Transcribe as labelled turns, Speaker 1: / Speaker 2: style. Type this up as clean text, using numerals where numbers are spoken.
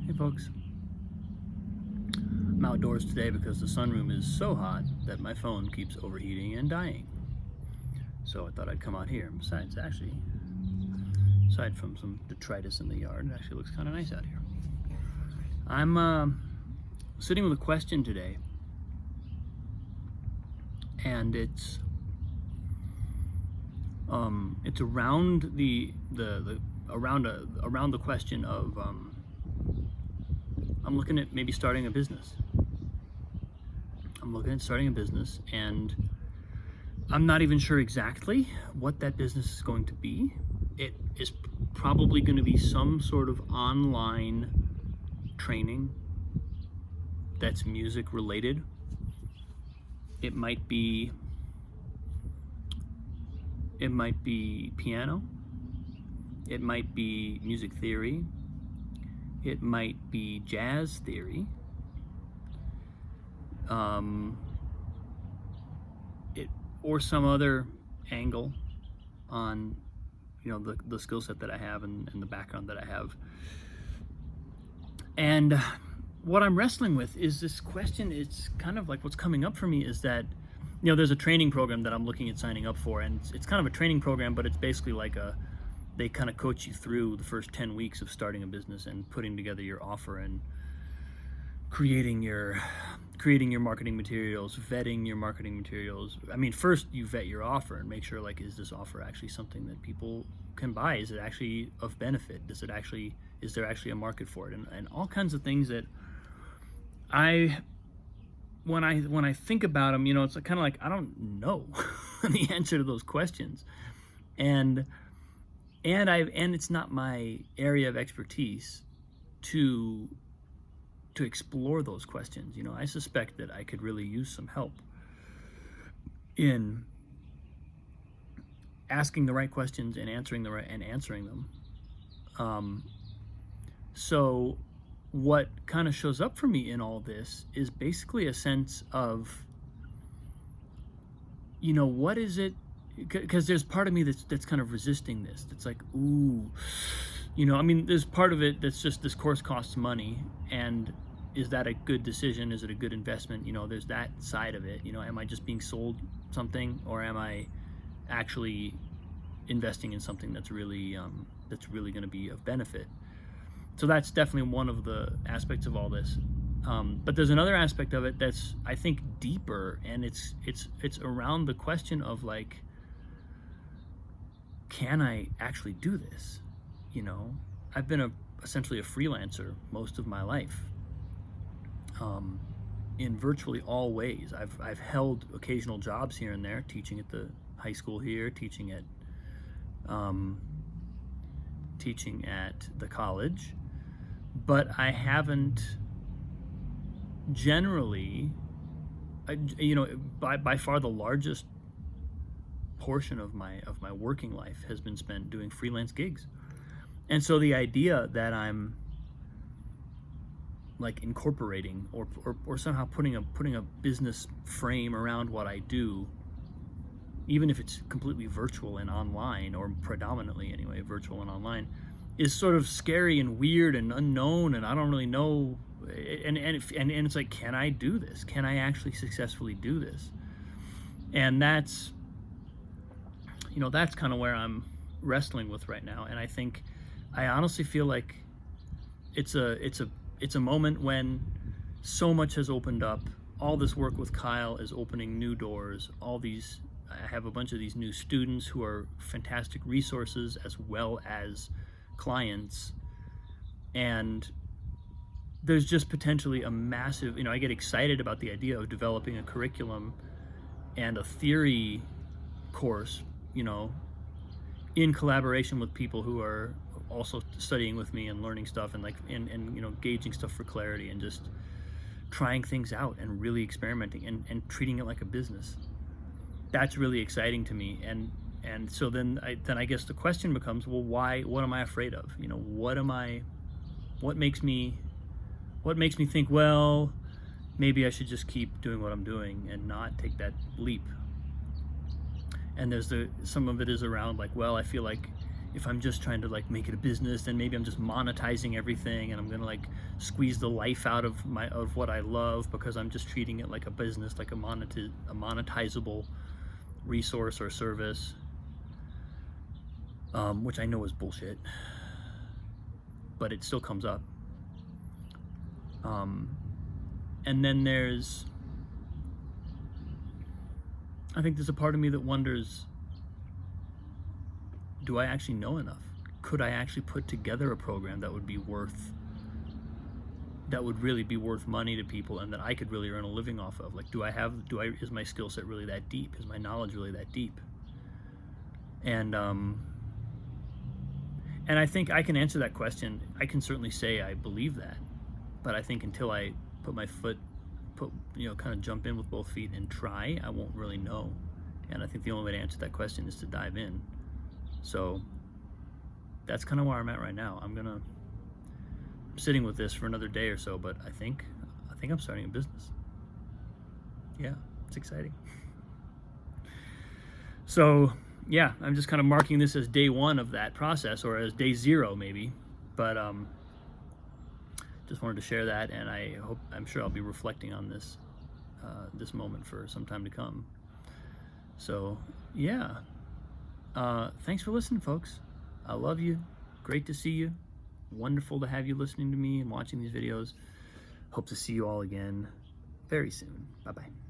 Speaker 1: Hey folks, I'm outdoors today because the sunroom is so hot that my phone keeps overheating and dying. So I thought I'd come out here. Besides, actually, aside from some detritus in the yard, it actually looks kind of nice out here. I'm sitting with a question today, and it's around around the question of I'm looking at maybe starting a business. I'm looking at starting a business, and I'm not even sure exactly what that business is going to be. It is probably going to be some sort of online training that's music related. It might be piano. It might be music theory. It might be jazz theory. Or some other angle on, the skill set that I have and the background that I have. And what I'm wrestling with is this question. It's kind of like what's coming up for me is that, there's a training program that I'm looking at signing up for, and it's kind of a training program, but it's basically like they kind of coach you through the first 10 weeks of starting a business and putting together your offer and creating your marketing materials, vetting your marketing materials. I mean, first you vet your offer and make sure, like, is this offer actually something that people can buy? Is it actually of benefit? Is there actually a market for it? And all kinds of things that when I think about them, it's kind of like I don't know the answer to those questions, and it's not my area of expertise to explore those questions. I suspect that I could really use some help in asking the right questions and answering them. So what kind of shows up for me in all this is basically a sense of, what is it? Because there's part of me that's kind of resisting this. That's like, ooh, there's part of it that's just, this course costs money, and is that a good decision? Is it a good investment? There's that side of it. Am I just being sold something, or am I actually investing in something that's really going to be of benefit? So that's definitely one of the aspects of all this. But there's another aspect of it that's, I think, deeper, and it's around the question of, like, can I actually do this? I've been essentially a freelancer most of my life. In virtually all ways. I've held occasional jobs here and there, teaching at the high school here, teaching at the college, but I haven't generally, by far the largest portion of my working life has been spent doing freelance gigs. And so the idea that I'm like incorporating or somehow putting a business frame around what I do, even if it's completely virtual and online, or predominantly anyway virtual and online, is sort of scary and weird and unknown, and I don't really know. And it's like, can I do this? Can I actually successfully do this? And that's kind of where I'm wrestling with right now. And I honestly feel like it's a moment when so much has opened up. All this work with Kyle is opening new doors. I have a bunch of these new students who are fantastic resources as well as clients. And there's just potentially a massive, I get excited about the idea of developing a curriculum and a theory course, in collaboration with people who are also studying with me and learning stuff, and gauging stuff for clarity, and just trying things out and really experimenting and treating it like a business. That's really exciting to me. And so then I guess the question becomes, well, why? What am I afraid of? What makes me think, well, maybe I should just keep doing what I'm doing and not take that leap? And there's some of it is around, like, well, I feel like if I'm just trying to like make it a business, then maybe I'm just monetizing everything and I'm gonna like squeeze the life out of what I love because I'm just treating it like a business, like a monetizable resource or service, which I know is bullshit, but it still comes up. And then I think there's a part of me that wonders, do I actually know enough? Could I actually put together a program that would really be worth money to people and that I could really earn a living off of? Like, is my skill set really that deep? Is my knowledge really that deep? And I think I can answer that question. I can certainly say I believe that, but I think until I kind of jump in with both feet and try, I won't really know. And I think the only way to answer that question is to dive in. So that's kind of where I'm at right now. I'm sitting with this for another day or so, but I think I'm starting a business. Yeah, it's exciting. So yeah, I'm just kind of marking this as day one of that process, or as day zero maybe. But just wanted to share that, and I'm sure I'll be reflecting on this moment for some time to come. So yeah, thanks for listening, folks. I love you. Great to see you. Wonderful to have you listening to me and watching these videos. Hope to see you all again very soon. Bye-bye.